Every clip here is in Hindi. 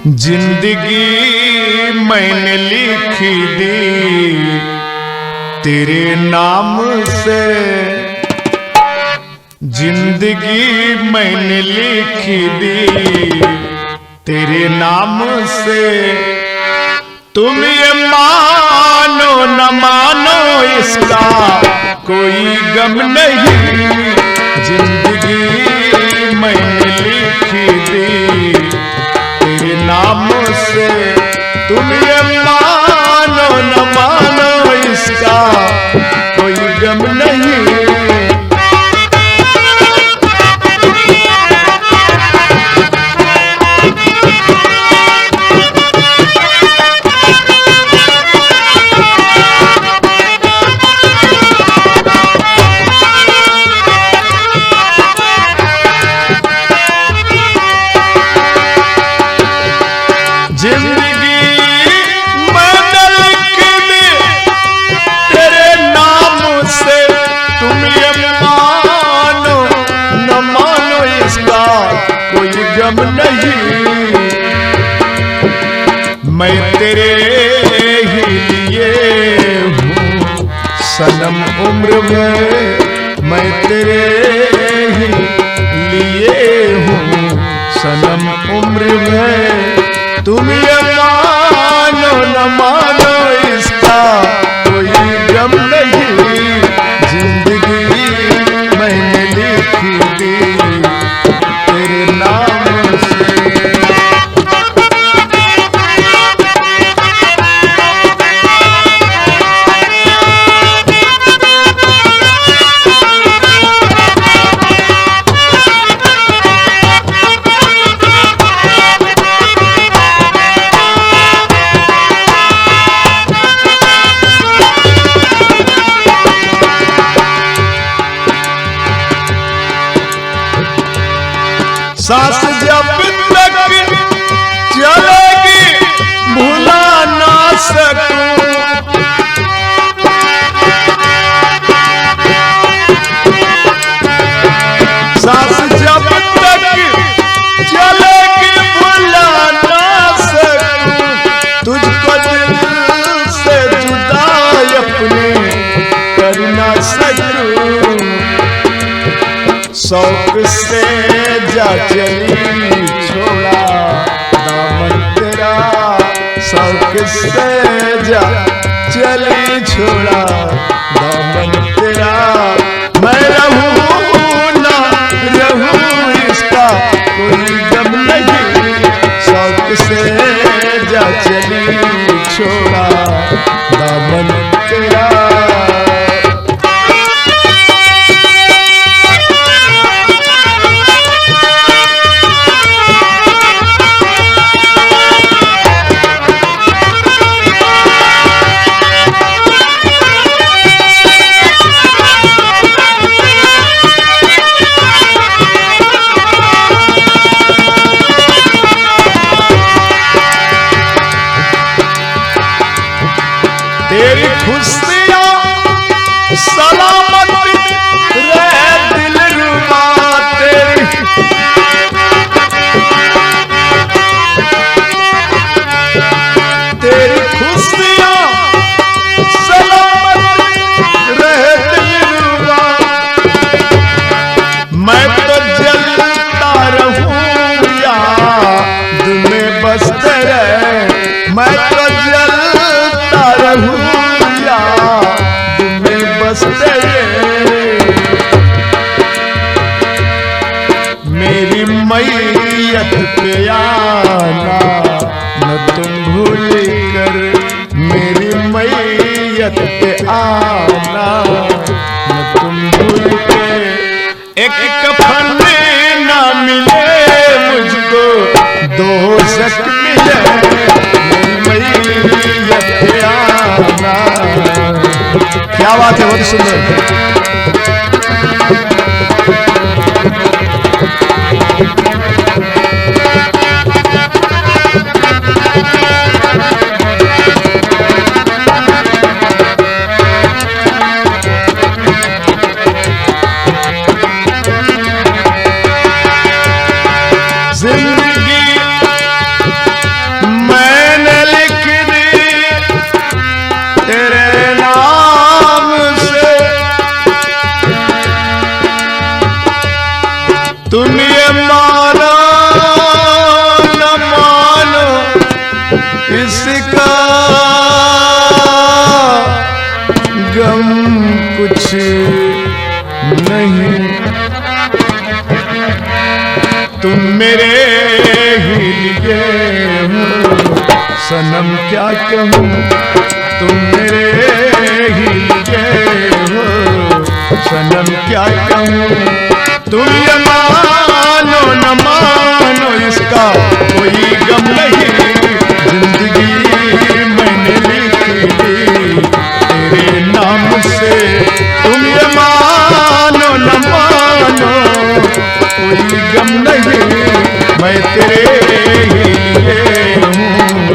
जिंदगी मैंने लिखी दी तेरे नाम से, जिंदगी मैंने लिखी दी तेरे नाम से। तुम ये मानो न मानो इसका कोई गम नहीं, जिंदगी मैंने लिखी दी तेरे नाम से। तुम ये मानो न मानो इसका कोई गम नहीं। गम नहीं, मैं तेरे ही लिए हूँ सनम उम्र में, मैं तेरे ही लिए हूँ सनम उम्र में। तुम ये मानो न मानो इसका कोई गम नहीं, जिंदगी मैंने लिखी दी तेरे नाम। सांस जब तक चलेगी भुला ना सकूं, सांस जब तक चलेगी भुला ना सकूं, तुझको दिल से जुदा अपने कर ना सकूं। शौक से जा चली छोड़ा दामन तेरा, शौक से जा चली छोड़ा दामन तेरा। मैं रहूं ना रहूं इसका कोई गम नहीं, शौक से जा चली छोड़ा दामन तेरा। तेरी खुशियाँ सलामत रहे दिलरुबा तेरी, तेरी खुशियाँ सलामत रहे दिलरुबा। मैं तो जलता रहूं याद में बसते रहे, मैं तो जलता रहूं मेरी मैयत पे आना न तुम भूल कर, मेरी मैयत पे आना न तुम भूल कर। एक कफन ना मिले मुझको दो शक मिले, मेरी मैयत पे आना। क्या बात है, बहुत सुंदर। जिंदगी तुम ये मानो न मानो इसका गम कुछ नहीं। तुम मेरे ही लिए हो सनम क्या कहूँ, तुम मेरे ही लिए हो सनम क्या कहूँ। तुम ये मानो न मानो इसका कोई गम नहीं। जिंदगी मैंने लिखी तेरे नाम से। तुम ये मानो न मानो कोई गम नहीं, मैं तेरे ही लिए हूँ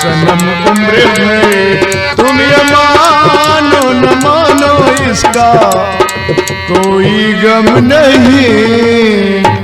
सनम उम्र भर। तुम ये मानो न मानो इसका कोई गम नहीं।